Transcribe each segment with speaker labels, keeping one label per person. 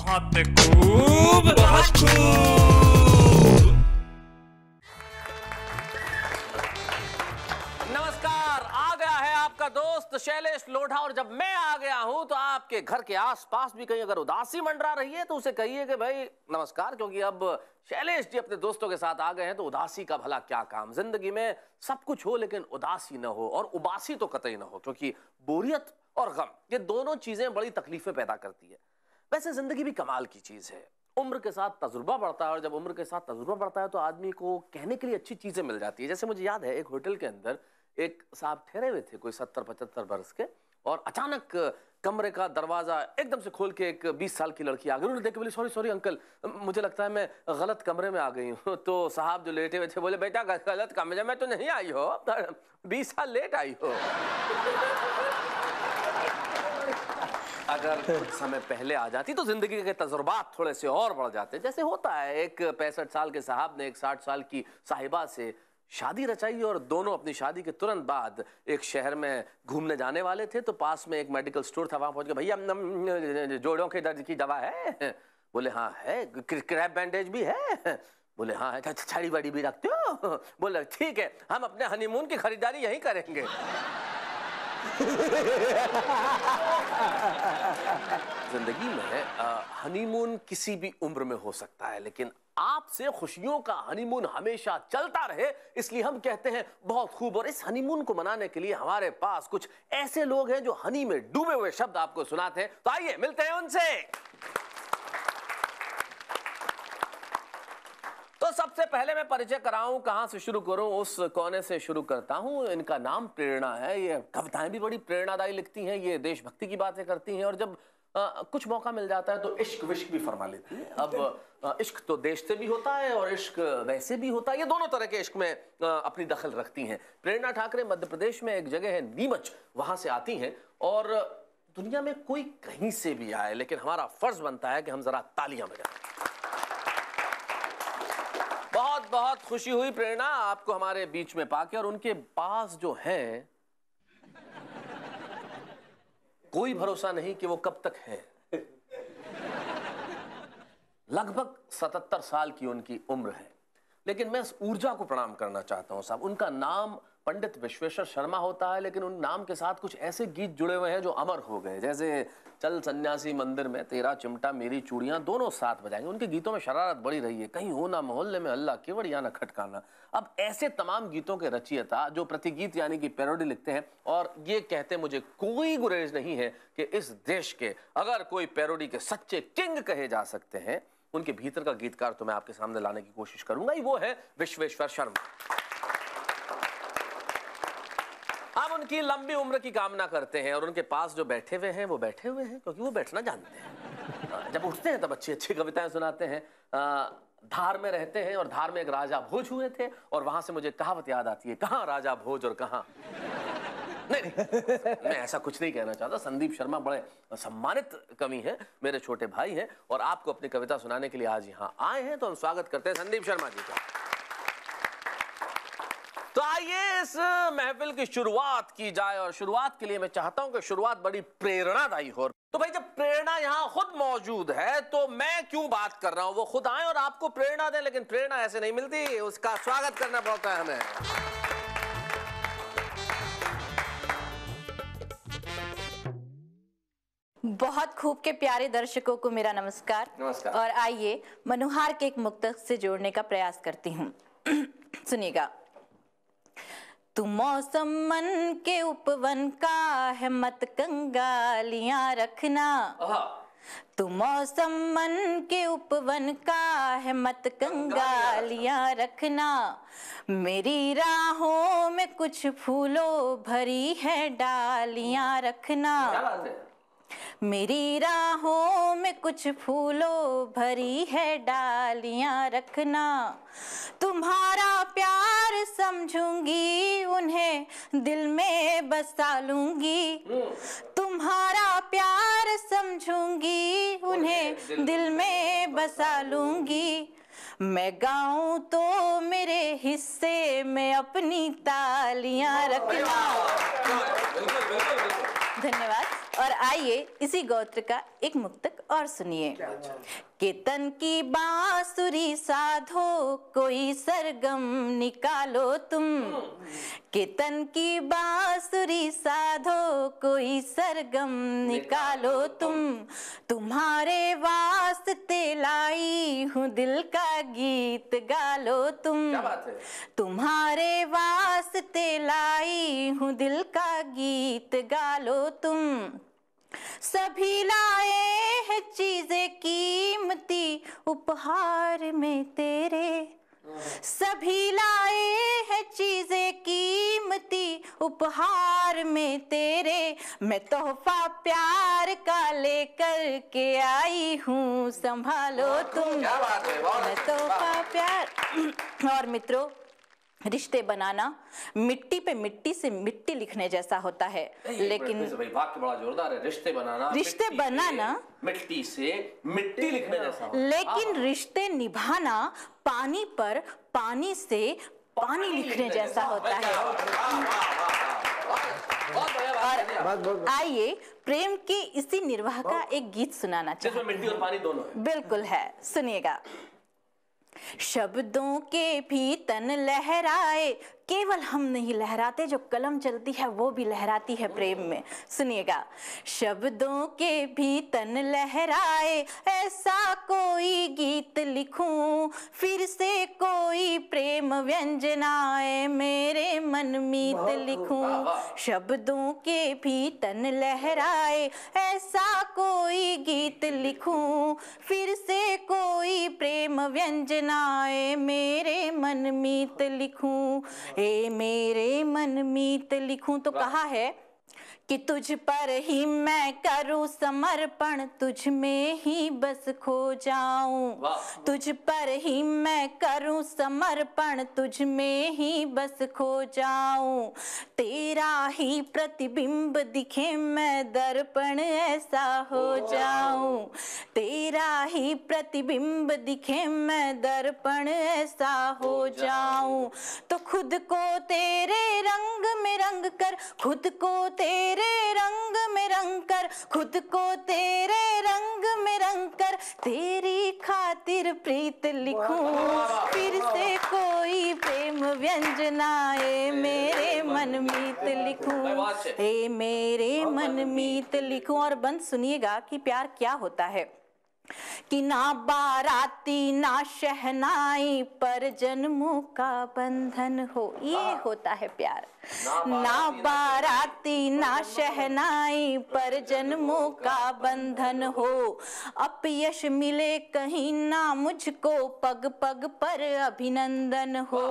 Speaker 1: बहुत खूब, बहुत खूब।
Speaker 2: नमस्कार, आ गया है आपका दोस्त शैलेश लोढ़ा। और जब मैं आ गया हूं तो आपके घर के आसपास भी कहीं अगर उदासी मंडरा रही है तो उसे कहिए कि भाई नमस्कार, क्योंकि अब शैलेश जी अपने दोस्तों के साथ आ गए हैं। तो उदासी का भला क्या काम, जिंदगी में सब कुछ हो लेकिन उदासी न हो, और उबासी तो कतई न हो, क्योंकि बोरियत और गम ये दोनों चीजें बड़ी तकलीफें पैदा करती है। वैसे जिंदगी भी कमाल की चीज है, उम्र के साथ तजुर्बा बढ़ता है, और जब उम्र के साथ तजुर्बा बढ़ता है तो आदमी को कहने के लिए अच्छी चीजें मिल जाती है। जैसे मुझे याद है, एक होटल के अंदर एक साहब ठहरे हुए थे, कोई 70-75 बरस के, और अचानक कमरे का दरवाजा एकदम से खोल के एक 20 साल की लड़की आ गई। उन्होंने देख के बोली, सॉरी सॉरी अंकल, मुझे लगता है मैं गलत कमरे में आ गई हूँ। तो साहब जो लेटे हुए थे बोले, बेटा गलत कमरे में तो नहीं आई हो, 20 साल लेट आई हो। अगर कुछ समय पहले आ जाती तो जिंदगी के तजुर्बात थोड़े से और बढ़ जाते। जैसे होता है, एक 65 साल के साहब ने एक 60 साल की साहिबा से शादी रचाई, और दोनों अपनी शादी के तुरंत बाद एक शहर में घूमने जाने वाले थे। तो पास में एक मेडिकल स्टोर था, वहां पहुंच गए, भैया जोड़ों के दर्द की दवा है? बोले हाँ है। क्रैप बैंडेज भी है? बोले हाँ है। छड़ी बड़ी भी रखते हो? बोले ठीक है, हम अपने हनीमून की खरीदारी यहीं करेंगे। जिंदगी में हनीमून किसी भी उम्र में हो सकता है, लेकिन आपसे खुशियों का हनीमून हमेशा चलता रहे, इसलिए हम कहते हैं बहुत खूब। और इस हनीमून को मनाने के लिए हमारे पास कुछ ऐसे लोग हैं जो हनी में डूबे हुए शब्द आपको सुनाते हैं। तो आइए मिलते हैं उनसे। तो सबसे पहले मैं परिचय कराऊं, कहां से शुरू करूं, उस कोने से शुरू करता हूं। इनका नाम प्रेरणा है। ये कविताएं भी बड़ी प्रेरणादायी लिखती हैं, ये देशभक्ति की बातें करती हैं, और जब कुछ मौका मिल जाता है तो इश्क विश्क भी फरमा लेती है। अब इश्क तो देश से भी होता है और इश्क वैसे भी होता है, ये दोनों तरह के इश्क में अपनी दखल रखती हैं। प्रेरणा ठाकरे मध्य प्रदेश में एक जगह है नीमच, वहां से आती हैं। और दुनिया में कोई कहीं से भी आए, लेकिन हमारा फर्ज बनता है कि हम जरा तालियां बजाएं। बहुत बहुत खुशी हुई प्रेरणा आपको हमारे बीच में पाके। और उनके पास जो है कोई भरोसा नहीं कि वो कब तक है। लगभग 77 साल की उनकी उम्र है, लेकिन मैं इस ऊर्जा को प्रणाम करना चाहता हूं साहब। उनका नाम पंडित विश्वेश्वर शर्मा होता है, लेकिन उन नाम के साथ कुछ ऐसे गीत जुड़े हुए हैं जो अमर हो गए। जैसे चल सन्यासी मंदिर में, तेरा चिमटा मेरी चूड़ियां, दोनों साथ बजाएंगे। उनके गीतों में शरारत बड़ी रही है, कहीं हो ना मोहल्ले में हल्ला, केवड़िया ना खटकाना। अब ऐसे तमाम गीतों के रचयिता जो प्रतिगीत यानी कि पैरोडी लिखते हैं, और ये कहते मुझे कोई गुरेज नहीं है कि इस देश के अगर कोई पैरोडी के सच्चे किंग कहे जा सकते हैं, उनके भीतर का गीतकार तो मैं आपके सामने लाने की कोशिश करूंगा ही, वो है विश्वेश्वर शर्मा। हम उनकी लंबी उम्र की कामना करते हैं, और उनके पास जो बैठे हुए हैं वो बैठे हुए हैं क्योंकि वो बैठना जानते हैं। जब उठते हैं तब अच्छी अच्छी कविताएं सुनाते हैं। धार में रहते हैं, और धार में एक राजा भोज हुए थे, और वहां से मुझे कहावत याद आती है, कहां राजा भोज और कहां नहीं, मैं ऐसा कुछ नहीं कहना चाहता। संदीप शर्मा बड़े सम्मानित कवि हैं, मेरे छोटे भाई हैं, और आपको अपनी कविता सुनाने के लिए आज यहाँ आए हैं। तो हम स्वागत करते हैं संदीप शर्मा जी का। तो आइए इस महफिल की शुरुआत की जाए, और शुरुआत के लिए मैं चाहता हूं कि शुरुआत बड़ी प्रेरणादायी हो। तो भाई, जब प्रेरणा यहां खुद मौजूद है तो मैं क्यों बात कर रहा हूं, वो खुद आए और आपको प्रेरणा दें। लेकिन प्रेरणा ऐसे नहीं मिलती, उसका स्वागत करना पड़ता है हमें।
Speaker 3: बहुत खूब के प्यारे दर्शकों को मेरा नमस्कार।
Speaker 2: नमस्कार।
Speaker 3: और आइए मनोहार के एक मुक्तक से जोड़ने का प्रयास करती हूँ। सुनिएगा। तू मौसम मन के उपवन का है, मत कंगालियां रखना। तू मौसम मन के उपवन का है, मत कंगालियां रखना। मेरी राहों में कुछ फूलों भरी है डालियां रखना। मेरी राहों में कुछ फूलों भरी है डालियां रखना। तुम्हारा प्यार समझूंगी, उन्हें दिल में बसा लूंगी। तुम्हारा प्यार समझूंगी, उन्हें दिल में बसा लूंगी। मैं गाऊं तो मेरे हिस्से में अपनी तालियां रखना। धन्यवाद। और आइए इसी गोत्र का एक मुक्तक और सुनिए। कि तन की बांसुरी साधो कोई सरगम निकालो तुम, कि तन की बांसुरी साधो कोई सरगम निकालो तुम, तुम्हारे वास्ते लाई हूँ दिल का गीत गालो तुम,
Speaker 2: क्या बात है?
Speaker 3: तुम्हारे वास्ते लाई हूँ दिल का गीत गालो तुम। सभी लाए हैं चीजें कीमती उपहार में तेरे, सभी लाए हैं चीजें कीमती उपहार में तेरे, मैं तोहफा प्यार का लेकर के आई हूँ संभालो तुम।
Speaker 2: क्या बात है?
Speaker 3: मैं तोहफा प्यार। और मित्रों, रिश्ते बनाना मिट्टी पे मिट्टी से मिट्टी लिखने जैसा होता है, लेकिन
Speaker 2: वाक्य बड़ा जोरदार है। रिश्ते बनाना मिट्टी से मिट्टी लिखने जैसा होता है,
Speaker 3: लेकिन रिश्ते निभाना पानी पर पानी से पानी लिखने जैसा होता है। और आइए प्रेम के इसी निर्वाह का एक गीत सुनाना चाहते हैं,
Speaker 2: मिट्टी और पानी दोनों है।
Speaker 3: बिल्कुल है, सुनिएगा। शब्दों के भी तन लहराए, केवल हम नहीं लहराते, जो कलम चलती है वो भी लहराती है प्रेम में। सुनिएगा। शब्दों के भी तन लहराए, ऐसा कोई गीत लिखूं, फिर से कोई प्रेम व्यंजनाए मेरे मन मीत लिखूं। शब्दों के भी तन लहराए, ऐसा कोई गीत लिखूं, फिर से कोई प्रेम व्यंजनाए मेरे मन मीत लिखूं। ए मेरे मन मीत लिखूं, तो कहा है कि तुझ पर ही मैं करूं समर्पण, तुझ में ही बस खो जाऊं। तुझ पर ही मैं करूं समर्पण, तुझ में ही बस खो जाऊं। तेरा ही प्रतिबिंब दिखे मैं दर्पण, ऐसा हो जाऊं। तेरा ही प्रतिबिंब दिखे मैं दर्पण, ऐसा हो जाऊं। तो खुद को तेरे रंग में रंग कर, खुद को तेरे रंग में रंग कर, खुद को तेरे रंग में रंग कर, तेरी खातिर प्रीत लिखूं, फिर से कोई प्रेम व्यंजनाए मेरे मन मीत लिखूं। ए मेरे मन मीत लिखूं। और बंद सुनिएगा कि प्यार क्या होता है। कि ना बाराती ना शहनाई, पर जन्मों का बंधन हो, ये होता है प्यार। ना बाराती ना शहनाई, पर जन्मों का बंधन हो। अपयश मिले कहीं ना मुझको, पग पग पर अभिनंदन हो।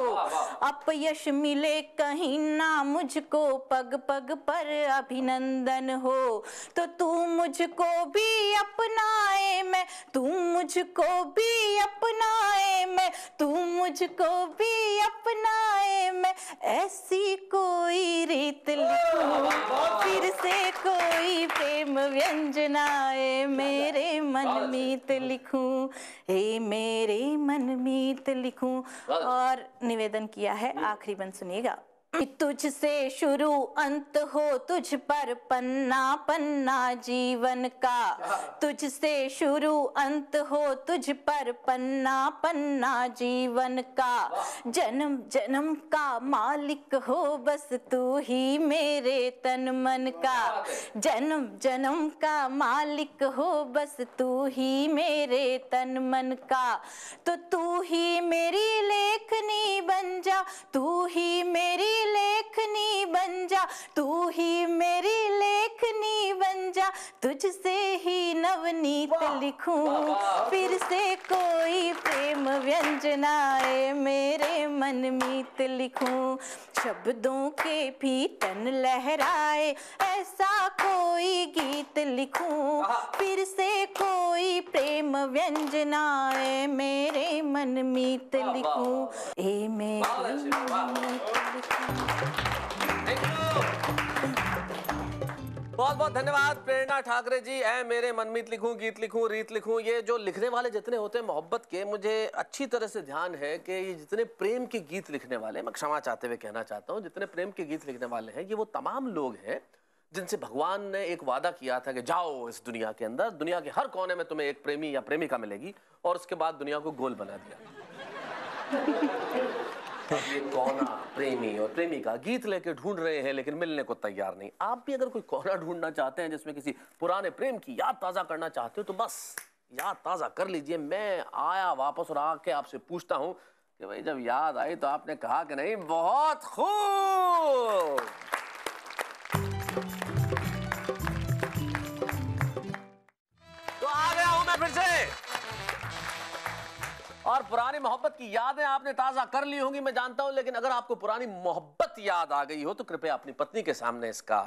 Speaker 3: अपयश मिले कहीं ना मुझको, पग पग पर अभिनंदन हो। तो तू मुझको भी अपनाए मैं, तू मुझको भी अपनाए मैं, तू मुझको भी अपनाए मैं, ऐसी कोई रीत लिखूं, फिर से कोई प्रेम व्यंजनाए मेरे मन मीत लिखूं। हे मेरे मन मीत लिखूं। और निवेदन किया है, आखिरी बंद सुनिएगा। तुझसे शुरू अंत हो, तुझ पर पन्ना पन्ना जीवन का। तुझसे शुरू अंत हो, तुझ पर पन्ना पन्ना जीवन का। जन्म जन्म का मालिक हो बस तू ही मेरे तन मन का। जन्म जन्म का मालिक हो बस तू ही मेरे तन मन का। तो तू ही मेरी लेखनी बन जा, तू ही मेरी लेखनी बन जा, तू ही मेरी लेखनी बन जा। तुझसे ही नवनीत लिखूं, फिर से कोई प्रेम व्यंजनाए मेरे मन मीत लिखूं। शब्दों के भी तन लहराए, ऐसा कोई गीत लिखूं, फिर से कोई प्रेम व्यंजनाए मेरे मन मीत लिखूं। ए मेरे मन मीत लिखूं।
Speaker 2: बहुत बहुत धन्यवाद प्रेरणा ठाकरे जी। ऐ मेरे मनमीत लिखूं, गीत लिखूं, रीत लिखूं, ये जो लिखने वाले जितने होते हैं मोहब्बत के, मुझे अच्छी तरह से ध्यान है कि ये जितने प्रेम के गीत लिखने वाले, मैं क्षमा चाहते हुए कहना चाहता हूँ, जितने प्रेम के गीत लिखने वाले हैं, ये वो तमाम लोग हैं जिनसे भगवान ने एक वादा किया था कि जाओ इस दुनिया के अंदर, दुनिया के हर कोने में तुम्हें एक प्रेमी या प्रेमिका मिलेगी, और उसके बाद दुनिया को गोल बना दिया। अब ये कोना प्रेमी और प्रेमिका गीत लेके ढूंढ रहे हैं लेकिन मिलने को तैयार नहीं। आप भी अगर कोई कोना ढूंढना चाहते हैं जिसमें किसी पुराने प्रेम की याद ताजा करना चाहते हो, तो बस याद ताजा कर लीजिए। मैं आया वापस और आके आपसे पूछता हूं कि भाई जब याद आई तो आपने कहा कि नहीं बहुत खूब। तो आ गया हूं मैं फिर से, और पुरानी मोहब्बत की यादें आपने ताजा कर ली होंगी मैं जानता हूं, लेकिन अगर आपको पुरानी मोहब्बत याद आ गई हो तो कृपया अपनी पत्नी के सामने इसका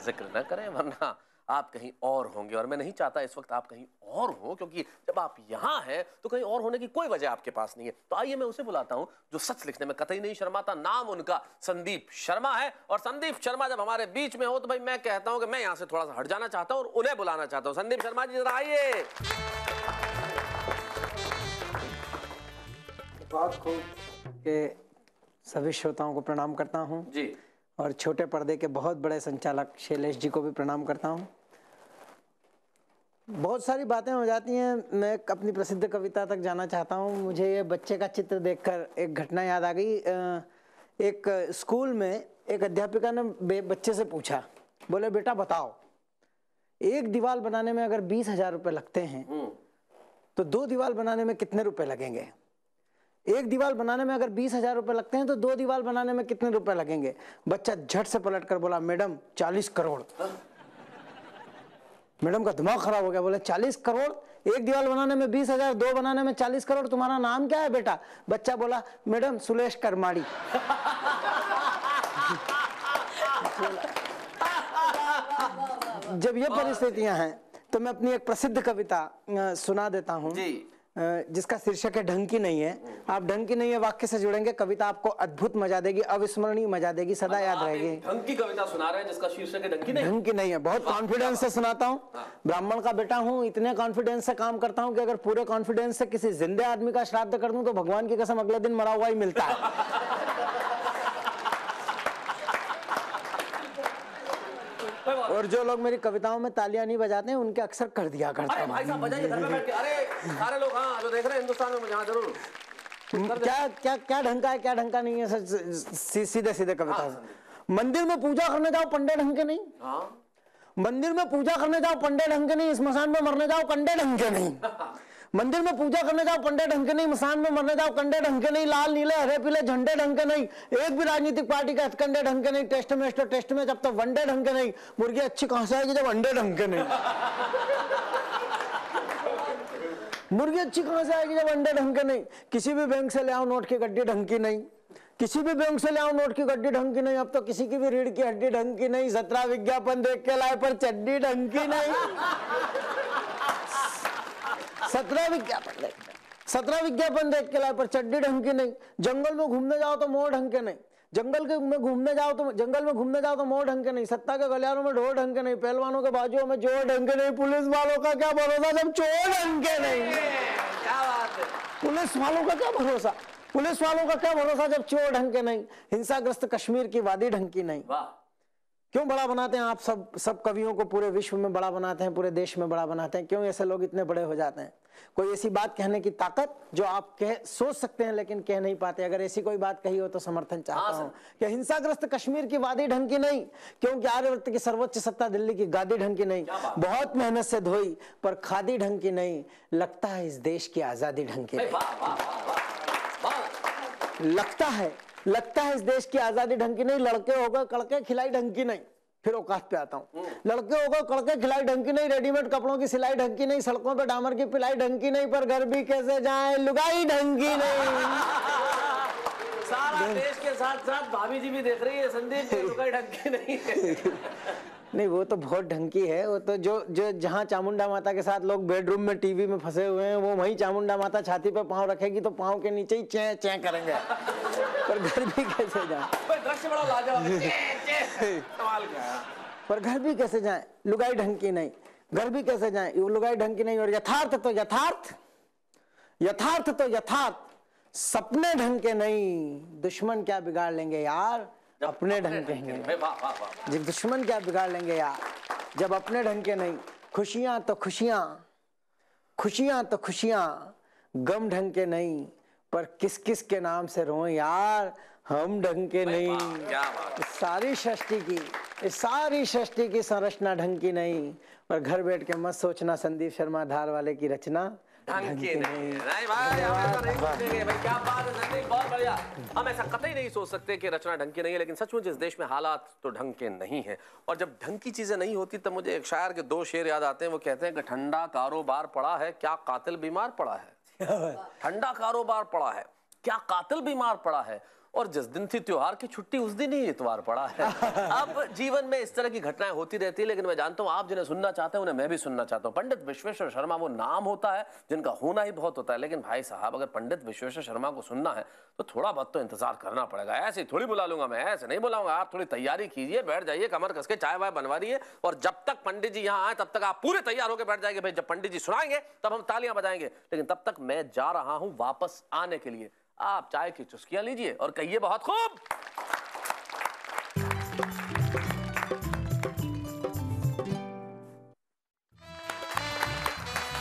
Speaker 2: जिक्र न करें, वरना आप कहीं और होंगे, और मैं नहीं चाहता इस वक्त आप कहीं और हो, क्योंकि जब आप यहां हैं तो कहीं और होने की कोई वजह आपके पास नहीं है। तो आइए मैं उसे बुलाता हूं जो सच लिखने में कतई नहीं शर्माता। नाम उनका संदीप शर्मा है, और संदीप शर्मा जब हमारे बीच में हो तो भाई मैं कहता हूं कि मैं यहां से थोड़ा सा हट जाना चाहता हूं और उन्हें बुलाना चाहता हूं। संदीप शर्मा जी जरा आइए।
Speaker 4: बहुत खूब के सभी श्रोताओं को प्रणाम करता हूं
Speaker 2: जी,
Speaker 4: और छोटे पर्दे के बहुत बड़े संचालक शैलेश जी को भी प्रणाम करता हूं। बहुत सारी बातें हो जाती हैं, मैं अपनी प्रसिद्ध कविता तक जाना चाहता हूं। मुझे ये बच्चे का चित्र देखकर एक घटना याद आ गई। एक स्कूल में एक अध्यापिका ने बच्चे से पूछा, बोले बेटा बताओ, एक दीवार बनाने में अगर 20,000 रुपये लगते हैं तो 2 दीवार बनाने में कितने रुपए लगेंगे? एक दीवार बनाने में अगर 20,000 रुपए लगते हैं तो 2 दीवार बनाने में कितने रुपए लगेंगे? बच्चा झट से पलट कर बोला, मैडम 40 करोड़। मैडम का दिमाग खराब हो गया, बोले 40 करोड़, एक दीवार बनाने में 20,000, 2 बनाने में 40 करोड़, तुम्हारा नाम क्या है बेटा? बच्चा बोला, मैडम सुलेश करमाड़ी। जब ये परिस्थितियां हैं तो मैं अपनी एक प्रसिद्ध कविता सुना देता हूं जिसका शीर्षक है ढंग की नहीं है। आप ढंग की नहीं है वाक्य से जुड़ेंगे, कविता आपको अद्भुत मजा देगी, अविस्मरणीय मजा देगी, सदा याद रहेगी।
Speaker 2: ढंग की कविता सुना रहे हैं जिसका शीर्षक है ढंग की नहीं?
Speaker 4: ढंग की नहीं है। बहुत कॉन्फिडेंस से सुनाता हूँ, ब्राह्मण का बेटा हूँ, इतने कॉन्फिडेंस से काम करता हूँ कि अगर पूरे कॉन्फिडेंस से किसी जिंदे आदमी का श्राद्ध कर दूं तो भगवान की कसम अगले दिन मरा हुआ ही मिलता है। और जो लोग मेरी कविताओं में तालियां नहीं बजाते हैं उनके अक्सर कर दिया करता हूं।
Speaker 2: भाई साहब बजाइए घर में बैठ के। अरे सारे लोग हाँ जो देख रहे हैं हिंदुस्तान में, मुझे हाँ जरूर।
Speaker 4: क्या क्या क्या ढंग का है, क्या ढंग का नहीं है, सीधे सीधे कविता। मंदिर में पूजा करने जाओ पंडे ढंग के नहीं, मंदिर में पूजा करने जाओ पंडे ढंग के नहीं, स्मशान में मरने जाओ कंडे ढंग के नहीं। मंदिर में पूजा करने जाओ पंडे ढंग के नहीं, मसान में मरने जाओ कंडे ढंग के नहीं, लाल नीले हरे पीले झंडे ढंग के नहीं, एक भी राजनीतिक पार्टी का कंडे ढंग के नहीं, टेस्ट में जब तक वनडे ढंग के नहीं, मुर्गी अच्छी कहां से आएगी जब अंडे ढंग के नहीं। मुर्गी अच्छी कहां से आएगी जब अंडे ढंग के नहीं। किसी भी बैंक से ले आओ नोट की गड्डी ढंग की नहीं, किसी भी बैंक से ले आओ नोट की गड्डी ढंग की नहीं, अब तो किसी की भी रीढ़ की हड्डी ढंग की नहीं, 17 विज्ञापन देख के लाए पर चड्डी ढंग की नहीं। 17 विज्ञापन देख के लाए पर चड्डी ढंग की नहीं। जंगल में घूमने जाओ तो मोर ढंग के नहीं, जंगल में घूमने जाओ तो मोर ढंग के नहीं, सत्ता के गलियारों में ढोर ढंग के नहीं, पहलवानों के बाजुओं में जोर ढंग के नहीं, पुलिस वालों का क्या भरोसा जब चोर ढंग के नहीं।
Speaker 2: क्या बात है।
Speaker 4: पुलिस वालों का क्या भरोसा, पुलिस वालों का क्या भरोसा जब चोर ढंग के नहीं, हिंसाग्रस्त कश्मीर की वादी ढंग की नहीं। क्यों बड़ा बनाते हैं आप सब कवियों को, पूरे विश्व में बड़ा बनाते हैं, पूरे देश में बड़ा बनाते हैं? क्यों ऐसे लोग इतने बड़े हो जाते हैं? कोई ऐसी बात कहने की ताकत जो आप सोच सकते हैं लेकिन कह नहीं पाते। अगर ऐसी कोई बात कही हो तो समर्थन चाहता हूं कि हिंसाग्रस्त कश्मीर की वादी ढंग की नहीं, क्योंकि आर्यवर्त की सर्वोच्च सत्ता दिल्ली की गादी ढंग की नहीं, बहुत मेहनत से धोई पर खादी ढंग की नहीं, लगता है इस देश की आजादी ढंग की नहीं। लगता है इस देश की आजादी ढंग की नहीं, लड़के होकर कड़के खिलाई ढंग की नहीं। फिर औकात पे आता हूँ, लड़के होकर कड़के खिलाई ढंग की नहीं, रेडीमेड कपड़ों की सिलाई ढंग की नहीं, सड़कों पे डामर की पिलाई ढंग की नहीं, पर घर भी कैसे जाए लुगाई ढंग की नहीं।
Speaker 2: सारा देश के साथ साथ भाभी जी भी देख रही है संदीप जी, लुगाई ढंग की नहीं है।
Speaker 4: नहीं वो तो बहुत ढंग की है, वो तो जो जहाँ चामुंडा माता के साथ लोग बेडरूम में टीवी में फंसे हुए हैं, वो वहीं चामुंडा माता छाती पे पांव रखेगी तो पांव के नीचे ही चैं चैं करेंगे। पर घर भी कैसे जाए,
Speaker 2: दृश्य बड़ा लाजवाब है। सवाल क्या है?
Speaker 4: पर घर भी कैसे जाए, लुगाई ढंग की नहीं, घर भी कैसे जाए, लुगाई ढंग की नहीं। और यथार्थ तो यथार्थ, सपने ढंग के नहीं, दुश्मन क्या बिगाड़ लेंगे यार, अपने ढंग के हैं।
Speaker 2: वाह वाह वाह।
Speaker 4: जब दुश्मन क्या बिगाड़ लेंगे यार, जब अपने ढंग के नहीं। खुशियां तो खुशियां, खुशियां तो खुशियां, गम ढंग के नहीं, पर किस किस के नाम से रोएं यार, हम ढंग के नहीं।
Speaker 2: क्या बात।
Speaker 4: इस सारी सृष्टि की संरचना ढंग की नहीं, और घर बैठ के मत सोचना संदीप शर्मा धार वाले की रचना
Speaker 2: ढंग की नहीं। नहीं भाई, हम ऐसा नहीं सोचेंगे भाई। क्या बात है संदीप, बहुत बढ़िया। हम ऐसा कतई नहीं सोच सकते कि रचना ढंग की नहीं है, लेकिन सचमुच इस देश में हालात तो ढंग के नहीं है। और जब ढंग की चीजें नहीं होती तब मुझे एक शायर के 2 शेर याद आते हैं। वो कहते हैं कि ठंडा कारोबार पड़ा है, क्या कातिल बीमार पड़ा है। ठंडा कारोबार पड़ा है, क्या कातिल बीमार पड़ा है, और जिस दिन थी त्योहार की छुट्टी उस दिन ही इतवार पड़ा है। अब जीवन में इस तरह की घटनाएं होती रहती है, लेकिन मैं जानता हूं आप जिन्हें सुनना चाहते हैं उन्हें मैं भी सुनना चाहता हूं। पंडित विश्वेश्वर शर्मा वो नाम होता है जिनका होना ही बहुत होता है, लेकिन भाई साहब अगर पंडित विश्वेश्वर शर्मा को सुनना है तो थोड़ा बहुत तो इंतजार करना पड़ेगा। ऐसे ही थोड़ी बुला लूंगा मैं, ऐसे नहीं बुलाऊंगा। आप थोड़ी तैयारी कीजिए, बैठ जाइए, कमर कस के चाय वाय बनवा रही है, और जब तक पंडित जी यहाँ आए तब तक आप पूरे तैयार होकर बैठ जाएंगे। भाई जब पंडित जी सुनाएंगे तब हम तालियां बजाएंगे, लेकिन तब तक मैं जा रहा हूं वापस आने के लिए। आप चाय की चुस्कियां लीजिए और कहिए बहुत खूब।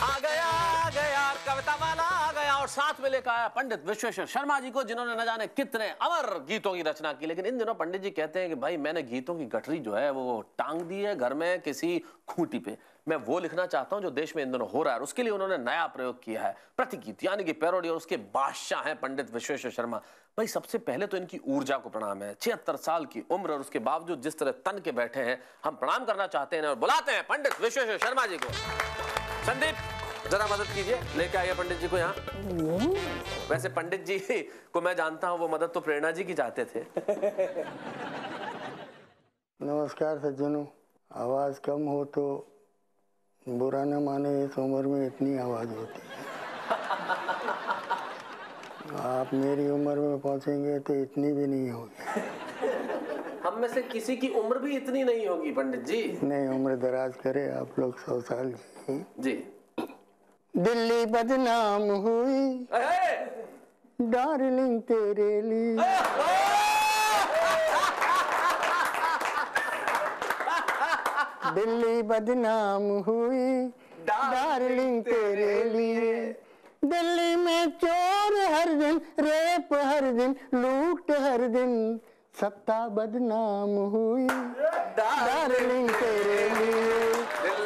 Speaker 2: आ गया कविता वाला आ गया, और साथ में लेकर आया पंडित विश्वेश्वर शर्मा जी को, जिन्होंने न जाने कितने अमर गीतों की रचना की। लेकिन इन दिनों पंडित जी कहते हैं कि भाई मैंने गीतों की गठरी जो है वो टांग दी है घर में किसी खूंटी पे। मैं वो लिखना चाहता हूं जो देश में इन दिनों हो रहा है, और उसके लिए उन्होंने नया प्रयोग किया है, प्रतिगीत यानी कि पैरोडी, और उसके बादशाह हैं पंडित विश्वेश्वर शर्मा। भाई सबसे पहले तो इनकी ऊर्जा को प्रणाम है। 76 साल की उम्र और उसके बावजूद जिस तरह तन के बैठे हैं, हम प्रणाम करना चाहते हैं और बुलाते हैं पंडित विश्वेश्वर शर्मा जी को। संदीप जरा मदद कीजिए, लेके आइए पंडित जी को यहाँ। वैसे पंडित जी को मैं जानता हूँ, वो मदद तो प्रेरणा जी की चाहते थे।
Speaker 5: नमस्कार सज्जनों, आवाज कम हो तो बुरा न माने, इस उम्र में इतनी आवाज होती है। आप मेरी उम्र में पहुंचेंगे तो इतनी भी नहीं होगी।
Speaker 2: हम में से किसी की उम्र भी इतनी नहीं होगी पंडित जी।
Speaker 5: नहीं, उम्र दराज करे आप लोग 100 साल की
Speaker 2: जी।
Speaker 5: दिल्ली बदनाम हुई डार्लिंग तेरे लिए। दिल्ली बदनाम हुई डार्लिंग तेरे लिए। दिल्ली में चोर हर दिन, रेप हर दिन, लूट हर दिन, सत्ता बदनाम हुई डार्लिंग तेरे लिए।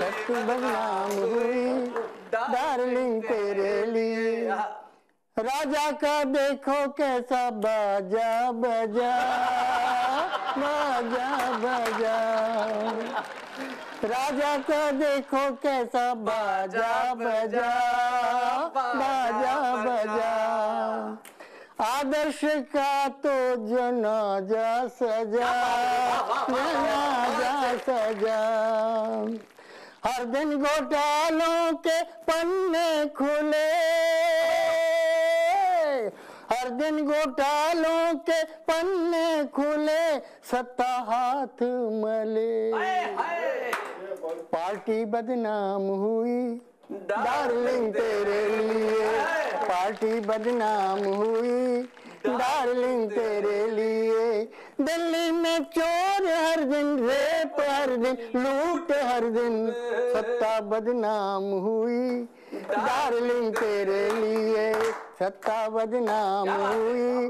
Speaker 5: सत्ता बदनाम हुई डार्लिंग तेरे लिए। राजा का देखो कैसा बाजा बजा, बाजा बजा। राजा का देखो कैसा बाजा बजा, बाजा बजा। आदर्श का तो जनाजा सजा, जनाजा सजा। हर दिन घोटालों के पन्ने खुले, हर दिन घोटालों के पन्ने खुले, सत्ता हाथ मले। पार्टी बदनाम हुई डार्लिंग तेरे लिए। पार्टी बदनाम हुई डार्लिंग तेरे लिए। दिल्ली में चोर हर दिन, रेप हर दिन, लूट हर दिन, सत्ता बदनाम हुई डार्लिंग तेरे लिए। सत्ता बदनाम हुई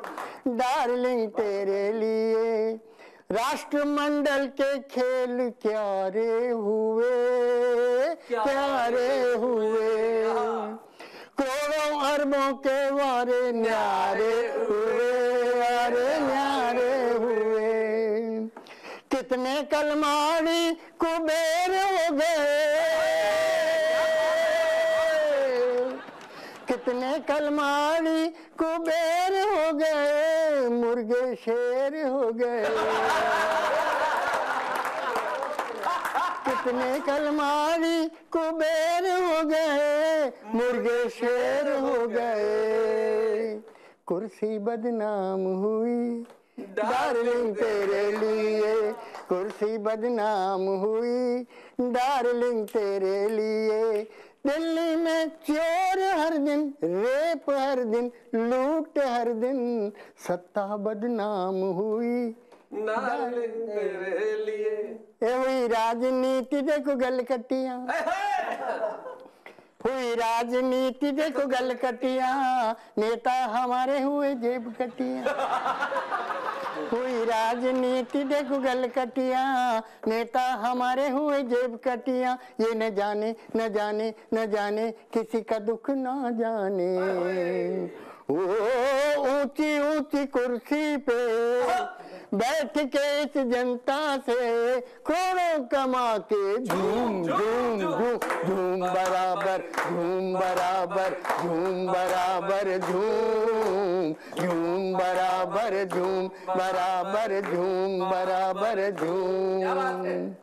Speaker 5: डार्लिंग तेरे लिए। राष्ट्रमंडल के खेल क्यारे हुए, क्यारे हुए। करोड़ों अरबों के वारे न्यारे हुए, अरे न्यारे हुए। कितने कलमाड़ी कुबेर हो गए, कितने कलमाड़ी कुबेर हो गए, मुर्गे शेर हो गए। कितने कलमाड़ी कुबेर हो गए, मुर्गे शेर हो गए। कुर्सी बदनाम हुई डार्लिंग तेरे लिए। कुर्सी बदनाम हुई डार्लिंग तेरे लिए। दिल्ली में चोर हर दिन, रेप हर दिन, लूट हर दिन, सत्ता बदनाम हुई
Speaker 2: डार्लिंग तेरे लिए।
Speaker 5: ए हुई राजनीति देखो गलकटियां, हुई राजनीति देखो गलकटियां, नेता हमारे हुए जेब कटियां। हुई राजनीति देखो गलकटियां, नेता हमारे हुए जेब कटियां। ये न जाने न जाने न जाने किसी का दुख न जाने। ओ ऊंची ऊंची कुर्सी पे बैठ के इस जनता से करोड़ों कमा के झूम झूम झूम झूम बराबर झूम बराबर झूम बराबर झूम झूम बराबर झूम बराबर झूम बराबर झूम।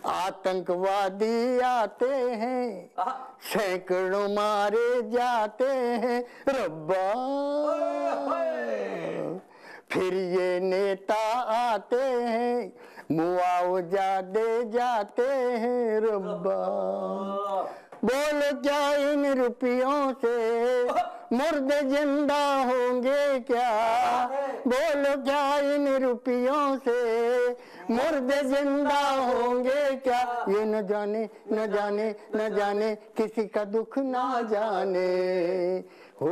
Speaker 5: आतंकवादी आते हैं, सैकड़ों मारे जाते हैं रब्बा, फिर ये नेता आते हैं, मुआवजा दे जाते हैं रब्बा। बोलो क्या इन रुपयों से मुर्दे जिंदा होंगे क्या? बोलो क्या इन रुपयों से मुर्दे जिंदा होंगे क्या? ये न जाने न जाने न जाने किसी का दुख ना जाने। हो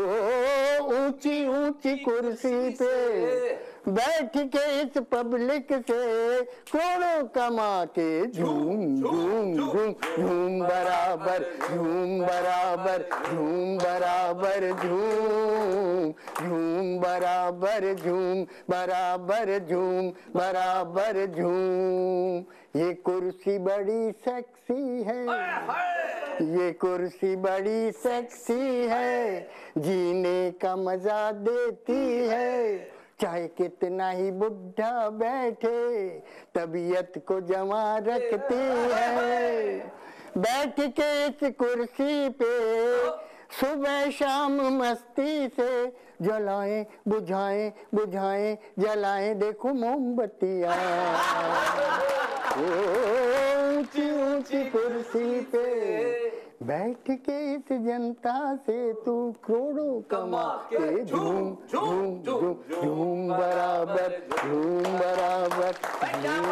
Speaker 5: ऊंची ऊंची कुर्सी पे बैठ के इस पब्लिक से करोड़ों कमा के झूम झूम झूम झूम बराबर झूम बराबर झूम बराबर झूम झूम बराबर झूम बराबर झूम बराबर झूम। ये कुर्सी बड़ी सेक्सी है, ये कुर्सी बड़ी सेक्सी है, जीने का मजा देती है। चाहे कितना ही बुढ़ा बैठे तबीयत को जमा रखती है। बैठ के इस कुर्सी पे सुबह शाम मस्ती से जलाएं बुझाएं बुझाएं जलाएं देखो मोमबत्तियां। ऊंची ऊंची कुर्सी पे बैठ के इस जनता से तू करोड़ों कमा के झूम झूम झूम झूम बराबर झूम बराबर झूम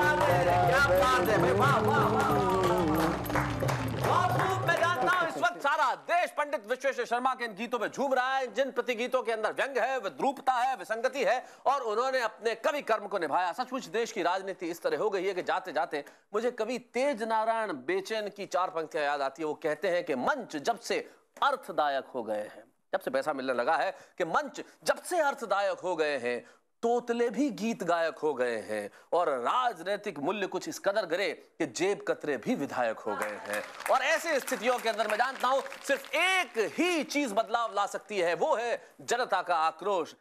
Speaker 2: सारा देश पंडित विश्वेश्वर शर्मा के इन गीतों में झूम रहा है, जिन प्रति गीतों के अंदर व्यंग है, विद्रूपता है, विसंगति है, और उन्होंने अपने कवि कर्म को निभाया। सचमुच देश की राजनीति इस तरह हो गई है कि जाते जाते मुझे कवि तेज नारायण बेचैन की 4 पंक्तियां याद आती है। वो कहते हैं कि मंच जब से अर्थदायक हो गए हैं, जब से पैसा मिलने लगा है, कि मंच जब से अर्थदायक हो गए हैं, तोतले भी गीत गायक हो गए हैं, और राजनीतिक मूल्य कुछ इस कदर गिरे कि जेब कतरे भी विधायक हो गए हैं। और ऐसी स्थितियों के अंदर मैं जानता हूं सिर्फ एक ही चीज बदलाव ला सकती है, वो है जनता का आक्रोश।